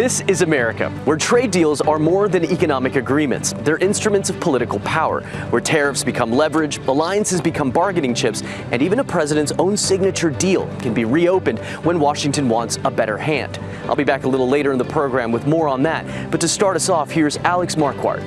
This is America, where trade deals are more than economic agreements. They're instruments of political power, where tariffs become leverage, alliances become bargaining chips, and even a president's own signature deal can be reopened when Washington wants a better hand. I'll be back a little later in the program with more on that, but to start us off, here's Alex Marquardt.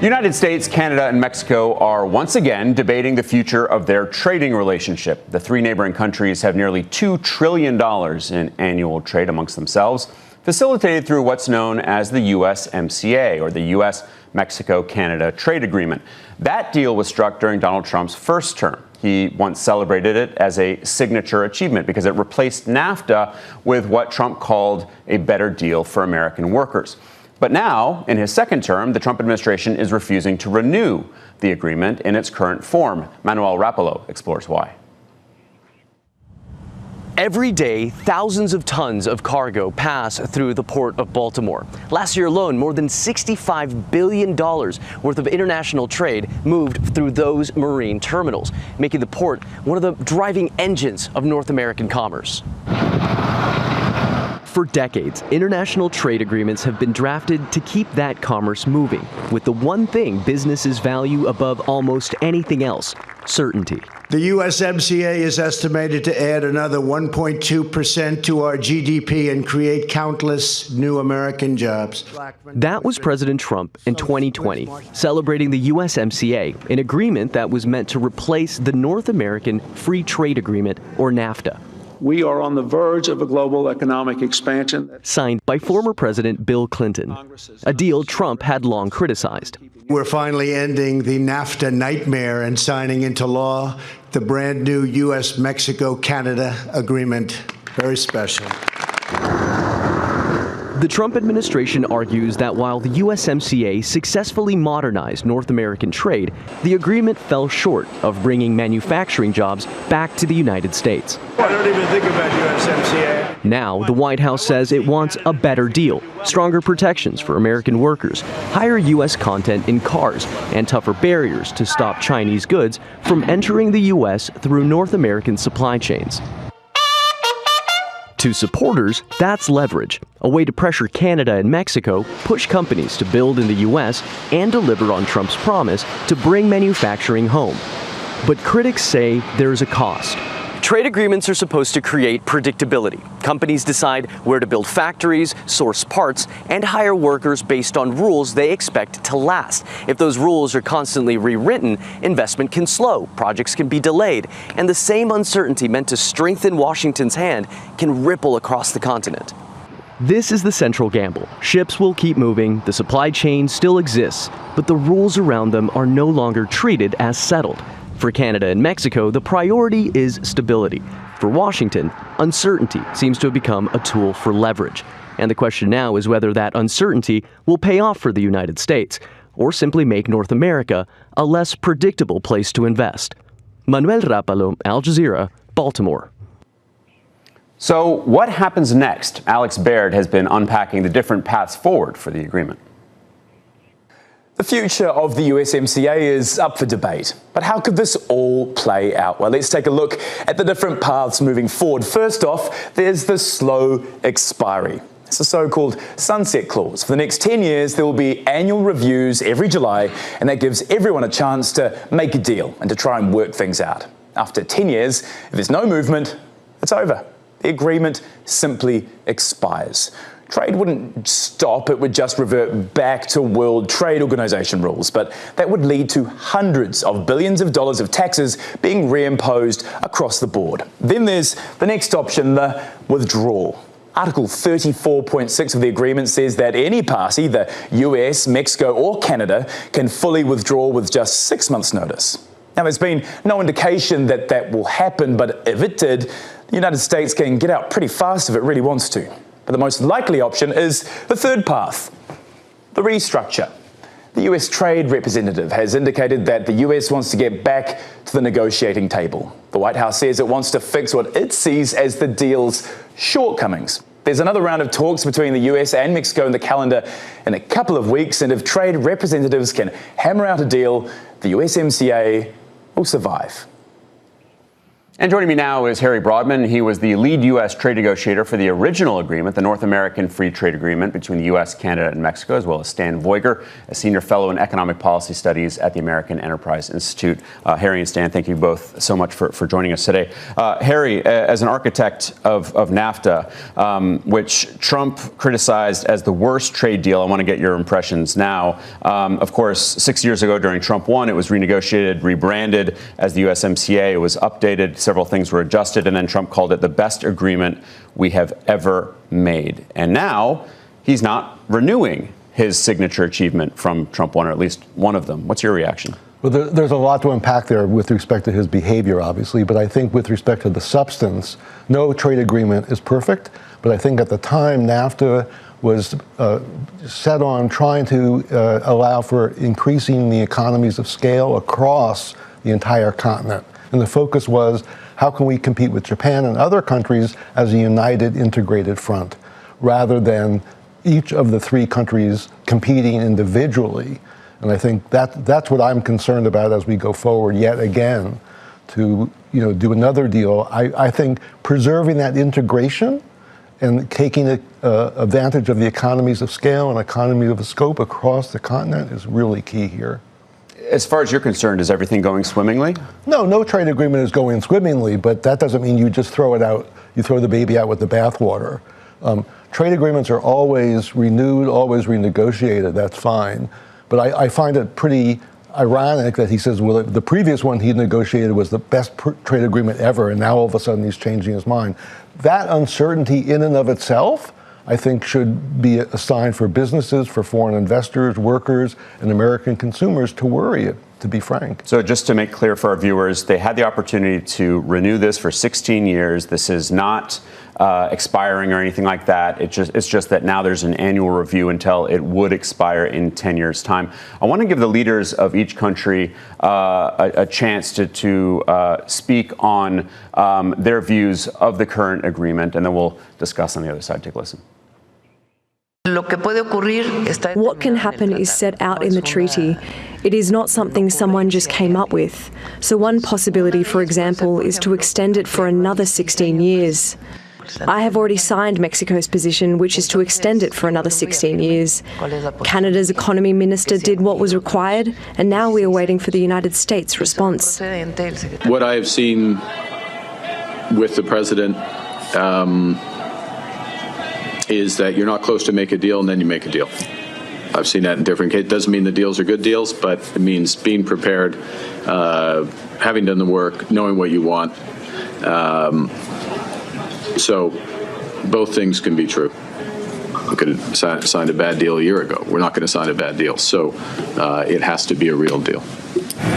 The United States, Canada, and Mexico are once again debating the future of their trading relationship. The three neighboring countries have nearly $2 trillion in annual trade amongst themselves, facilitated through what's known as the USMCA, or the U.S.-Mexico-Canada Trade Agreement. That deal was struck during Donald Trump's first term. He once celebrated it as a signature achievement because it replaced NAFTA with what Trump called a better deal for American workers. But now, in his second term, the Trump administration is refusing to renew the agreement in its current form. Manuel Rapallo explores why. Every day, thousands of tons of cargo pass through the port of Baltimore. Last year alone, more than $65 billion worth of international trade moved through those marine terminals, making the port one of the driving engines of North American commerce. For decades, international trade agreements have been drafted to keep that commerce moving, with the one thing businesses value above almost anything else: certainty. The USMCA is estimated to add another 1.2% to our GDP and create countless new American jobs. That was President Trump in 2020, celebrating the USMCA, an agreement that was meant to replace the North American Free Trade Agreement, or NAFTA. We are on the verge of a global economic expansion. Signed by former President Bill Clinton, a deal Trump had long criticized. We're finally ending the NAFTA nightmare and signing into law the brand new U.S.-Mexico-Canada agreement. Very special. The Trump administration argues that while the USMCA successfully modernized North American trade, the agreement fell short of bringing manufacturing jobs back to the United States. I don't even think about USMCA. Now, the White House says it wants a better deal, stronger protections for American workers, higher U.S. content in cars, and tougher barriers to stop Chinese goods from entering the U.S. through North American supply chains. To supporters, that's leverage, a way to pressure Canada and Mexico, push companies to build in the U.S., and deliver on Trump's promise to bring manufacturing home. But critics say there's a cost. Trade agreements are supposed to create predictability. Companies decide where to build factories, source parts, and hire workers based on rules they expect to last. If those rules are constantly rewritten, investment can slow, projects can be delayed, and the same uncertainty meant to strengthen Washington's hand can ripple across the continent. This is the central gamble. Ships will keep moving, the supply chain still exists, but the rules around them are no longer treated as settled. For Canada and Mexico, the priority is stability. For Washington, uncertainty seems to have become a tool for leverage. And the question now is whether that uncertainty will pay off for the United States, or simply make North America a less predictable place to invest. Manuel Rapallo, Al Jazeera, Baltimore. So what happens next? Alex Baird has been unpacking the different paths forward for the agreement. The future of the USMCA is up for debate, but how could this all play out? Well, let's take a look at the different paths moving forward. First off, there's the slow expiry. It's the so-called sunset clause. For the next 10 years, there will be annual reviews every July, and that gives everyone a chance to make a deal and to try and work things out. After 10 years, if there's no movement, it's over. The agreement simply expires. Trade wouldn't stop, it would just revert back to World Trade Organization rules, but that would lead to hundreds of billions of dollars of taxes being reimposed across the board. Then there's the next option, the withdrawal. Article 34.6 of the agreement says that any party, the US, Mexico, or Canada, can fully withdraw with just 6 months' notice. Now, there's been no indication that that will happen, but if it did, the United States can get out pretty fast if it really wants to. But the most likely option is the third path, the restructure. The US Trade Representative has indicated that the US wants to get back to the negotiating table. The White House says it wants to fix what it sees as the deal's shortcomings. There's another round of talks between the US and Mexico in the calendar in a couple of weeks, and if trade representatives can hammer out a deal, the USMCA will survive. And joining me now is Harry Broadman. He was the lead U.S. trade negotiator for the original agreement, the North American Free Trade Agreement between the U.S., Canada, and Mexico, as well as Stan Voiger, a senior fellow in economic policy studies at the American Enterprise Institute. Harry and Stan, thank you both so much for joining us today. Harry, as an architect of NAFTA, which Trump criticized as the worst trade deal, I want to get your impressions now. Of course, 6 years ago during Trump 1, it was renegotiated, rebranded as the USMCA. It was updated. Several things were adjusted, and then Trump called it the best agreement we have ever made. And now he's not renewing his signature achievement from Trump 1, or at least one of them. What's your reaction? Well, there's a lot to unpack there with respect to his behavior, obviously, but I think with respect to the substance, no trade agreement is perfect. But I think at the time, NAFTA was set on trying to allow for increasing the economies of scale across the entire continent. And the focus was, how can we compete with Japan and other countries as a united, integrated front, rather than each of the three countries competing individually. And I think that's what I'm concerned about as we go forward yet again to do another deal. I think preserving that integration and taking advantage of the economies of scale and economies of scope across the continent is really key here. As far as you're concerned, is everything going swimmingly? No trade agreement is going swimmingly, but that doesn't mean you just throw it out, you throw the baby out with the bathwater. Trade agreements are always renewed, always renegotiated, that's fine. But I find it pretty ironic that he says, well, the previous one he negotiated was the best trade agreement ever, and now all of a sudden he's changing his mind. That uncertainty in and of itself, I think, should be a sign for businesses, for foreign investors, workers, and American consumers to worry, to be frank. So just to make clear for our viewers, they had the opportunity to renew this for 16 years. This is not expiring or anything like that. It's just that now there's an annual review until it would expire in 10 years' time. I want to give the leaders of each country a chance to speak on their views of the current agreement, and then we'll discuss on the other side. Take a listen. What can happen is set out in the treaty. It is not something someone just came up with. So one possibility, for example, is to extend it for another 16 years. I have already signed Mexico's position, which is to extend it for another 16 years. Canada's economy minister did what was required, and now we are waiting for the United States' response. What I have seen with the president is that you're not close to make a deal and then you make a deal. I've seen that in different cases. It doesn't mean the deals are good deals, but it means being prepared, having done the work, knowing what you want. So both things can be true. We could have signed a bad deal a year ago. We're not going to sign a bad deal. So it has to be a real deal.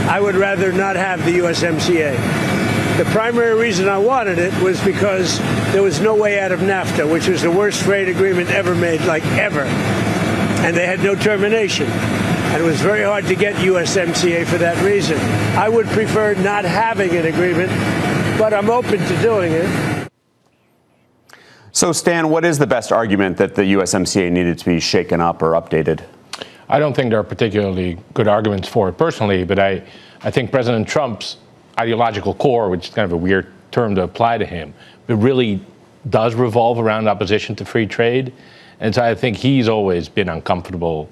I would rather not have the USMCA. The primary reason I wanted it was because there was no way out of NAFTA, which was the worst trade agreement ever made, like ever. And they had no termination. And it was very hard to get USMCA for that reason. I would prefer not having an agreement, but I'm open to doing it. So, Stan, what is the best argument that the USMCA needed to be shaken up or updated? I don't think there are particularly good arguments for it personally, but I think President Trump's ideological core, which is kind of a weird term to apply to him, but really does revolve around opposition to free trade. And so I think he's always been uncomfortable,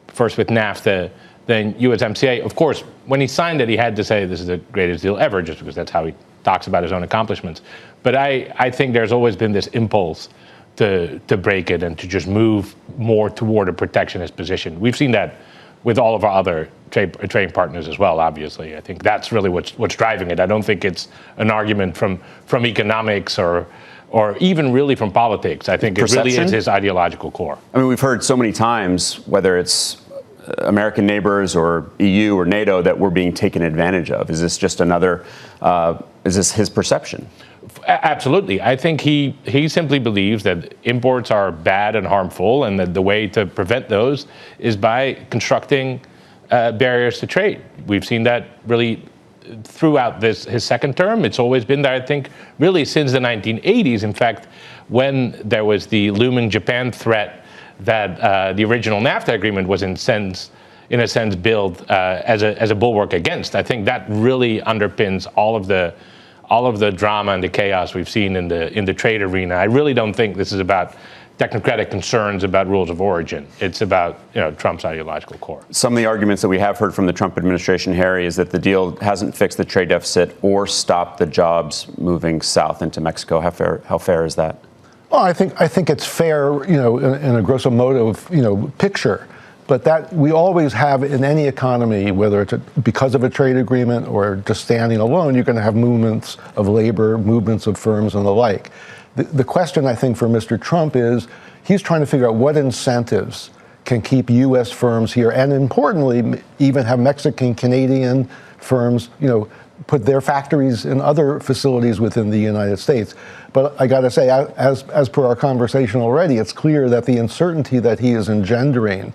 first with NAFTA, then USMCA. Of course, when he signed it, he had to say this is the greatest deal ever, just because that's how he talks about his own accomplishments. But I think there's always been this impulse to break it and to just move more toward a protectionist position. We've seen that with all of our other trading partners as well, obviously. I think that's really what's driving it. I don't think it's an argument from economics or even really from politics. I think it really is his ideological core. I mean, we've heard so many times, whether it's American neighbors or EU or NATO, that we're being taken advantage of. Is this just another, is this his perception? Absolutely. I think he simply believes that imports are bad and harmful, and that the way to prevent those is by constructing barriers to trade. We've seen that really throughout his second term. It's always been there, I think, really since the 1980s. In fact, when there was the looming Japan threat that the original NAFTA agreement was in a sense built as a bulwark against. I think that really underpins all of all of the drama and the chaos we've seen in the trade arena. I really don't think this is about technocratic concerns about rules of origin. It's about Trump's ideological core. Some of the arguments that we have heard from the Trump administration, Harry, is that the deal hasn't fixed the trade deficit or stopped the jobs moving south into Mexico. How fair is that? Well, I think it's fair, in a grosso modo, picture. But that we always have in any economy, whether it's because of a trade agreement or just standing alone, you're going to have movements of labor, movements of firms, and the like. The question, I think, for Mr. Trump is he's trying to figure out what incentives can keep U.S. firms here, and importantly, even have Mexican, Canadian firms, put their factories in other facilities within the United States. But I got to say, as per our conversation already, it's clear that the uncertainty that he is engendering,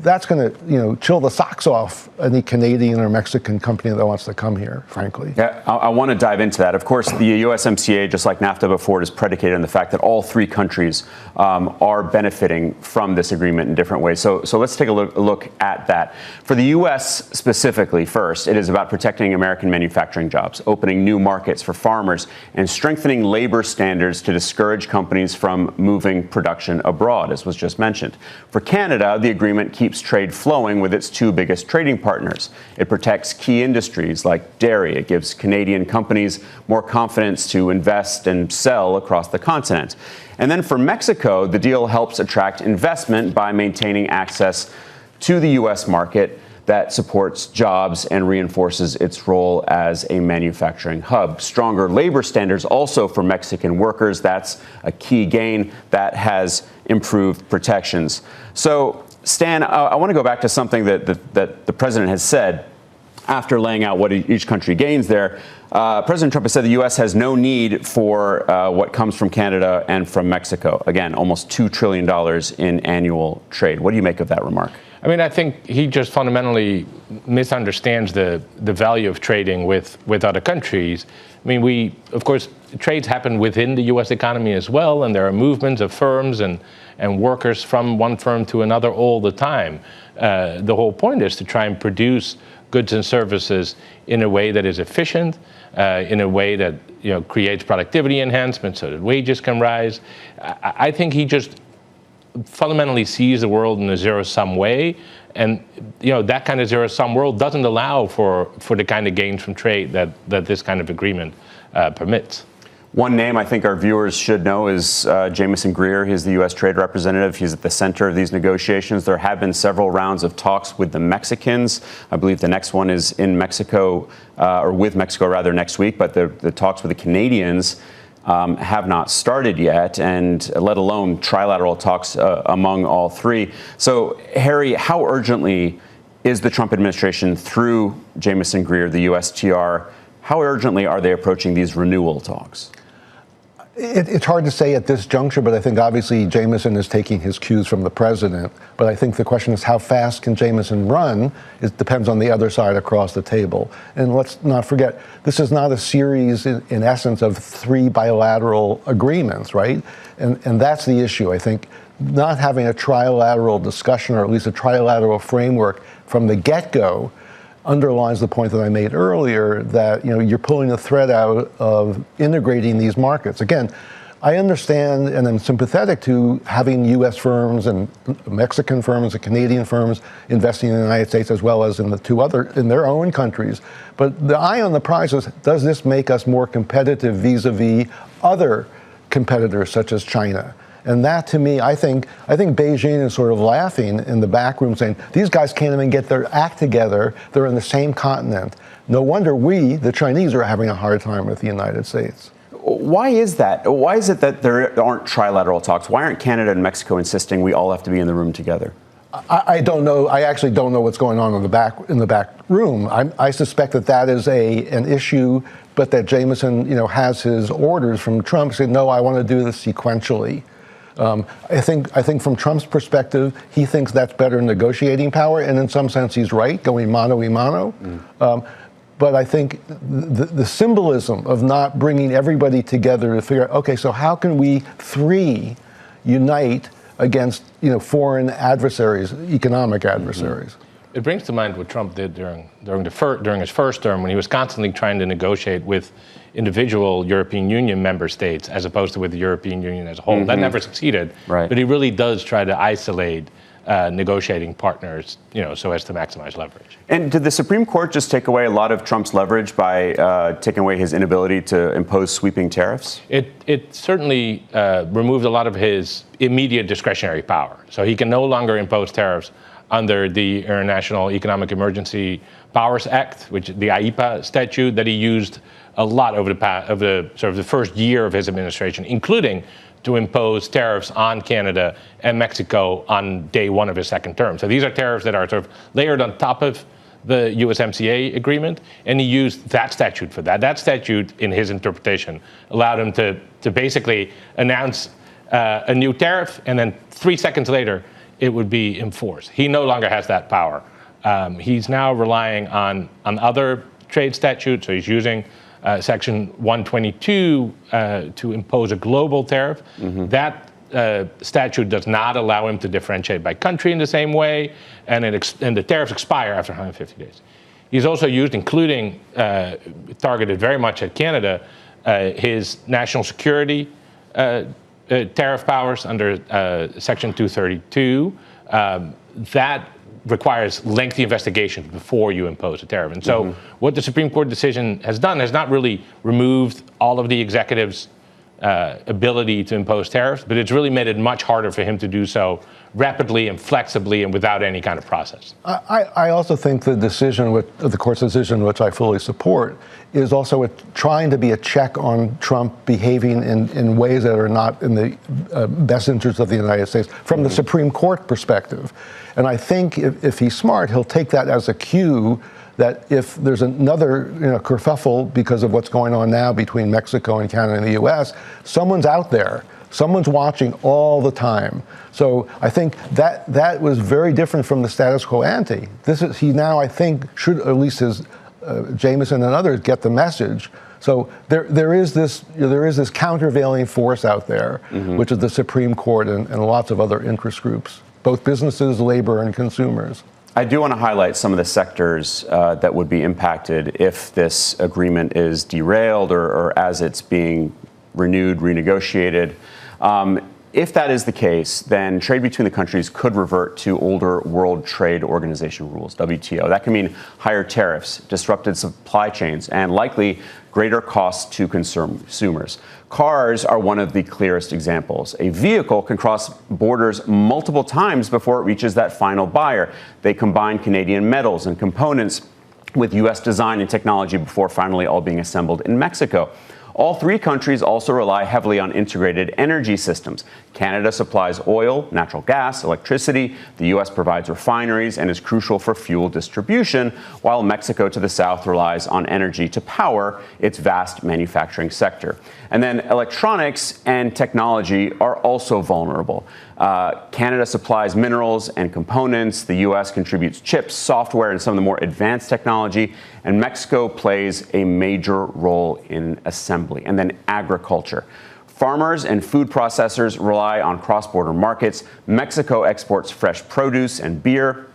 that's going to, chill the socks off any Canadian or Mexican company that wants to come here, frankly. Yeah, I want to dive into that. Of course, the USMCA, just like NAFTA before, is predicated on the fact that all three countries are benefiting from this agreement in different ways. So let's take a look at that. For the U.S. specifically, first, it is about protecting American manufacturing jobs, opening new markets for farmers, and strengthening labor standards to discourage companies from moving production abroad, as was just mentioned. For Canada, the agreement keeps trade flowing with its two biggest trading partners. It protects key industries like dairy. It gives Canadian companies more confidence to invest and sell across the continent. And then for Mexico, the deal helps attract investment by maintaining access to the U.S. market that supports jobs and reinforces its role as a manufacturing hub. Stronger labor standards also for Mexican workers. That's a key gain that has improved protections. So, Stan, I want to go back to something that the president has said after laying out what each country gains there. President Trump has said the U.S. has no need for what comes from Canada and from Mexico. Again, almost $2 trillion in annual trade. What do you make of that remark? I mean, I think he just fundamentally misunderstands the value of trading with other countries. I mean, of course, trades happen within the U.S. economy as well, and there are movements of firms and workers from one firm to another all the time. The whole point is to try and produce goods and services in a way that is efficient, in a way that creates productivity enhancement so that wages can rise. I think he just fundamentally sees the world in a zero-sum way, and that kind of zero-sum world doesn't allow for the kind of gains from trade that this kind of agreement permits. One name I think our viewers should know is Jamieson Greer. He's the U.S. trade representative. He's at the center of these negotiations. There have been several rounds of talks with the Mexicans. I believe the next one is in Mexico, or with Mexico rather, next week. But the talks with the Canadians have not started yet, and let alone trilateral talks among all three. So, Harry, how urgently is the Trump administration, through Jamieson Greer, the USTR, how urgently are they approaching these renewal talks? It's hard to say at this juncture, but I think obviously Jamieson is taking his cues from the president. But I think the question is how fast can Jamieson run? It depends on the other side across the table. And let's not forget, this is not a series, in essence, of three bilateral agreements, right? And that's the issue, I think. Not having a trilateral discussion, or at least a trilateral framework from the get-go, underlines the point that I made earlier, that you're pulling the thread out of integrating these markets. Again, I understand and I'm sympathetic to having U.S. firms and Mexican firms and Canadian firms investing in the United States as well as in in their own countries. But the eye on the prize is, does this make us more competitive vis-a-vis other competitors such as China? And that, to me, I think Beijing is sort of laughing in the back room, saying, these guys can't even get their act together. They're in the same continent. No wonder we, the Chinese, are having a hard time with the United States. Why is that? Why is it that there aren't trilateral talks? Why aren't Canada and Mexico insisting we all have to be in the room together? I don't know. I actually don't know what's going on in the back room. I suspect that is an issue, but that Jamieson, has his orders from Trump saying, no, I want to do this sequentially. I think from Trump's perspective, he thinks that's better negotiating power, and in some sense he's right, going mano a mano. But I think the symbolism of not bringing everybody together to figure out, okay, so how can we three unite against foreign adversaries, economic adversaries? It brings to mind what Trump did during his first term, when he was constantly trying to negotiate with individual European Union member states as opposed to with the European Union as a whole. That never succeeded. Right. But he really does try to isolate negotiating partners, so as to maximize leverage. And did the Supreme Court just take away a lot of Trump's leverage by taking away his inability to impose sweeping tariffs? It certainly removed a lot of his immediate discretionary power. So he can no longer impose tariffs under the International Economic Emergency Powers Act, which the IEPA statute that he used a lot over the first year of his administration, including to impose tariffs on Canada and Mexico on day one of his second term. So these are tariffs that are sort of layered on top of the USMCA agreement, and he used that statute for that. That statute, in his interpretation, allowed him to basically announce a new tariff, and then 3 seconds later, it would be enforced. He no longer has that power. He's now relying on other trade statutes, so he's using Section 122 to impose a global tariff. That statute does not allow him to differentiate by country in the same way, and the tariffs expire after 150 days. He's also used, including targeted very much at Canada, his national security tariff powers under Section 232. That requires lengthy investigations before you impose a tariff. And so what the Supreme Court decision has done has not really removed all of the executive's ability to impose tariffs, but it's really made it much harder for him to do so rapidly and flexibly and without any kind of process. I also think the court's decision, which I fully support, is also trying to be a check on Trump behaving in ways that are not in the best interest of the United States from the Supreme Court perspective. And I think if he's smart, he'll take that as a cue that if there's another kerfuffle because of what's going on now between Mexico and Canada and the U.S., someone's out there. Someone's watching all the time. So I think that was very different from the status quo ante. He now, I think, should, at least his Jameson and others, get the message. So there is this countervailing force out there, which is the Supreme Court and lots of other interest groups, both businesses, labor, and consumers. I do want to highlight some of the sectors that would be impacted if this agreement is derailed or as it's being renewed, renegotiated. If that is the case, then trade between the countries could revert to older World Trade Organization rules, WTO. That can mean higher tariffs, disrupted supply chains, and likely greater costs to consumers. Cars are one of the clearest examples. A vehicle can cross borders multiple times before it reaches that final buyer. They combine Canadian metals and components with U.S. design and technology before finally all being assembled in Mexico. All three countries also rely heavily on integrated energy systems. Canada supplies oil, natural gas, electricity. The U.S. provides refineries and is crucial for fuel distribution, while Mexico to the south relies on energy to power its vast manufacturing sector. And then electronics and technology are also vulnerable. Canada supplies minerals and components. The U.S. contributes chips, software, and some of the more advanced technology. And Mexico plays a major role in assembly. And then agriculture. Farmers and food processors rely on cross-border markets. Mexico exports fresh produce and beer.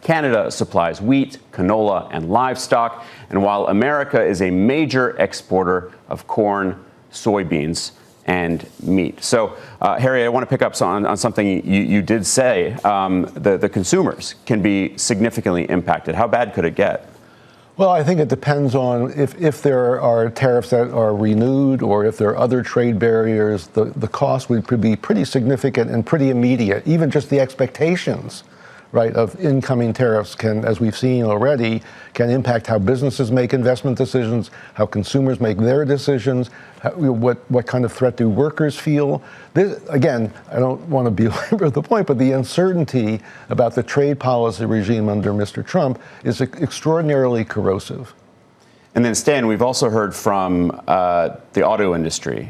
Canada supplies wheat, canola, and livestock. And while America is a major exporter of corn, soybeans, and meat. So, Harry, I want to pick up on something you did say. The consumers can be significantly impacted. How bad could it get? Well, I think it depends on if there are tariffs that are renewed or if there are other trade barriers, the cost would be pretty significant and pretty immediate. Even just the expectations, right, of incoming tariffs can, as we've seen already, can impact how businesses make investment decisions, how consumers make their decisions, what kind of threat do workers feel. This, again, I don't want to belabor the point, but the uncertainty about the trade policy regime under Mr. Trump is extraordinarily corrosive. And then, Stan, we've also heard from the auto industry.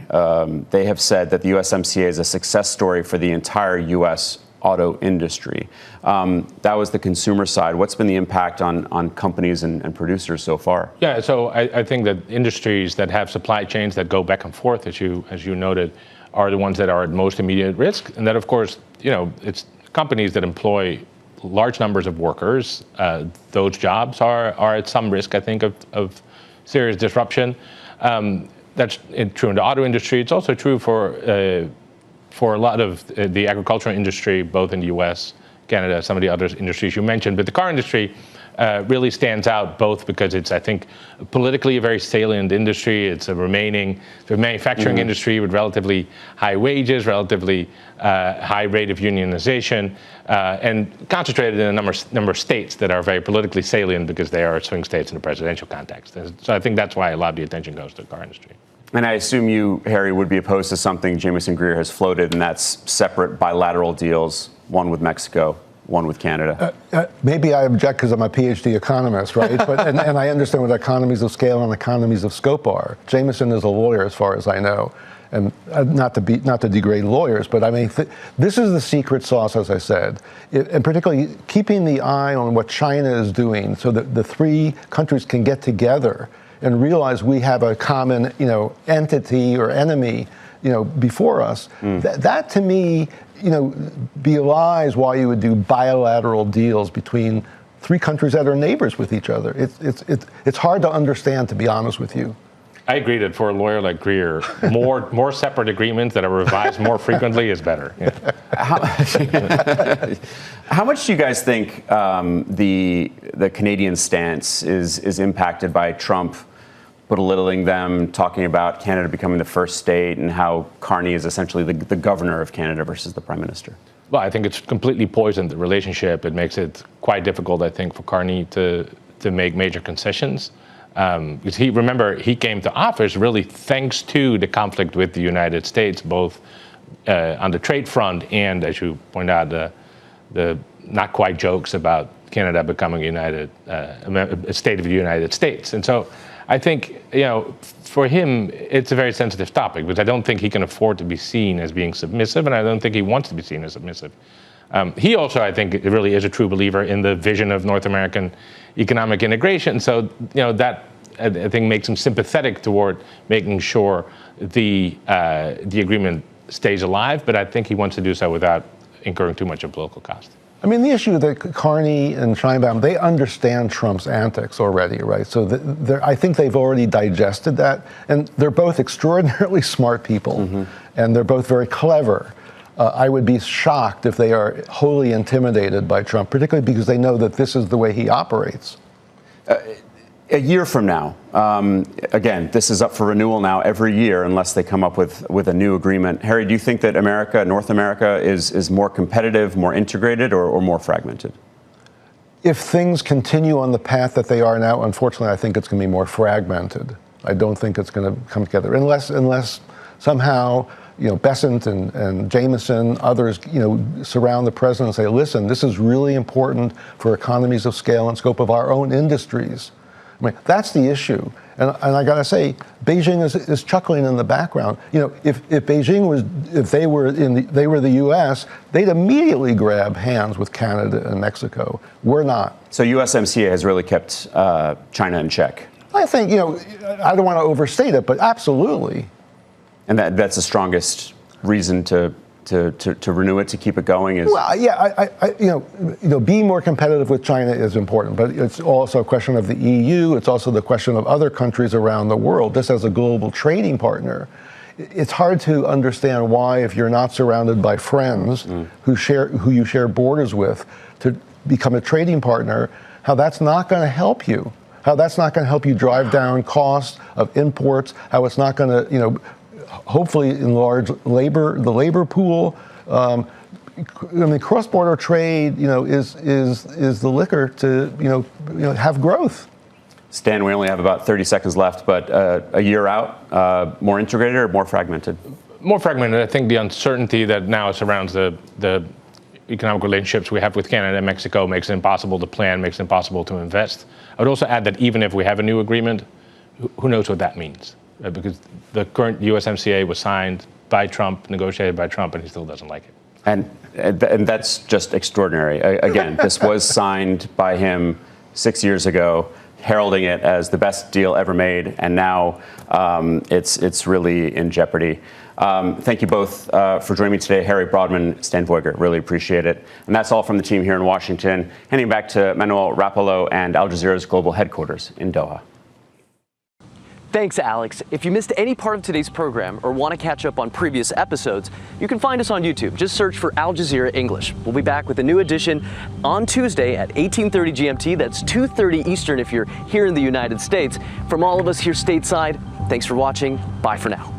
They have said that the USMCA is a success story for the entire U.S. auto industry. That was the consumer side. What's been the impact on companies and producers so far? Yeah, so I think that industries that have supply chains that go back and forth, as you noted, are the ones that are at most immediate risk. And that, of course, it's companies that employ large numbers of workers. Those jobs are at some risk, I think, of serious disruption. That's true in the auto industry. It's also true for a lot of the agricultural industry, both in the U.S., Canada, some of the other industries you mentioned. But the car industry really stands out both because it's, I think, politically a very salient industry. It's a manufacturing industry with relatively high wages, relatively high rate of unionization, and concentrated in a number of states that are very politically salient because they are swing states in the presidential context. And so I think that's why a lot of the attention goes to the car industry. And I assume you, Harry, would be opposed to something Jamieson Greer has floated, and that's separate bilateral deals, one with Mexico, one with Canada. Maybe I object because I'm a PhD economist, right? But and I understand what economies of scale and economies of scope are. Jamieson is a lawyer, as far as I know, and not to degrade lawyers, but I mean this is the secret sauce, as I said, and particularly keeping the eye on what China is doing, so that the three countries can get together and realize we have a common, entity or enemy, before us. That to me, belies why you would do bilateral deals between three countries that are neighbors with each other. It's hard to understand, to be honest with you. I agree that for a lawyer like Greer, more separate agreements that are revised more frequently is better. Yeah. How much do you guys think the Canadian stance is impacted by Trump belittling them, talking about Canada becoming the first state, and how Carney is essentially the governor of Canada versus the prime minister? Well, I think it's completely poisoned the relationship. It makes it quite difficult, I think, for Carney to make major concessions. Because he came to office really thanks to the conflict with the United States, both on the trade front and, as you point out, the not quite jokes about Canada becoming a state of the United States. And so I think, for him, it's a very sensitive topic, because I don't think he can afford to be seen as being submissive, and I don't think he wants to be seen as submissive. He also, I think, really is a true believer in the vision of North American economic integration. So, that I think makes him sympathetic toward making sure the agreement stays alive. But I think he wants to do so without incurring too much of political cost. I mean, the issue that Carney and Sheinbaum, they understand Trump's antics already, right? So I think they've already digested that. And they're both extraordinarily smart people, and they're both very clever. I would be shocked if they are wholly intimidated by Trump, particularly because they know that this is the way he operates. A year from now, again, this is up for renewal now every year unless they come up with a new agreement. Harry, do you think that North America, is more competitive, more integrated, or more fragmented? If things continue on the path that they are now, unfortunately, I think it's going to be more fragmented. I don't think it's going to come together unless somehow, Bessent and Jamieson, others, surround the president and say, listen, this is really important for economies of scale and scope of our own industries. I mean, that's the issue. And I got to say, Beijing is chuckling in the background. If Beijing they were the U.S., they'd immediately grab hands with Canada and Mexico. We're not. So USMCA has really kept China in check. I think, I don't want to overstate it, but absolutely. And that's the strongest reason to renew it, to keep it going? Well, yeah, being more competitive with China is important, but it's also a question of the EU. It's also the question of other countries around the world. Just as a global trading partner, it's hard to understand why, if you're not surrounded by friends who you share borders with, to become a trading partner, how that's not going to help you. How that's not going to help you drive down costs of imports. How it's not going to, hopefully enlarge the labor pool. I mean, cross-border trade, is the liquor to, have growth. Stan, we only have about 30 seconds left, but a year out, more integrated or more fragmented? More fragmented. I think the uncertainty that now surrounds the economic relationships we have with Canada and Mexico makes it impossible to plan, makes it impossible to invest. I would also add that even if we have a new agreement, who knows what that means? Because the current USMCA was signed by Trump, negotiated by Trump, and he still doesn't like it. And that's just extraordinary. Again, this was signed by him 6 years ago. heralding it as the best deal ever made, and now it's really in jeopardy. Thank you both for joining me today, Harry Broadman, Stan Voiger. Really appreciate it. And that's all from the team here in Washington. Handing back to Manuel Rapallo and Al Jazeera's global headquarters in Doha. Thanks, Alex. If you missed any part of today's program or want to catch up on previous episodes, you can find us on YouTube. Just search for Al Jazeera English. We'll be back with a new edition on Tuesday at 18:30 GMT. That's 2:30 Eastern if you're here in the United States. From all of us here stateside, thanks for watching. Bye for now.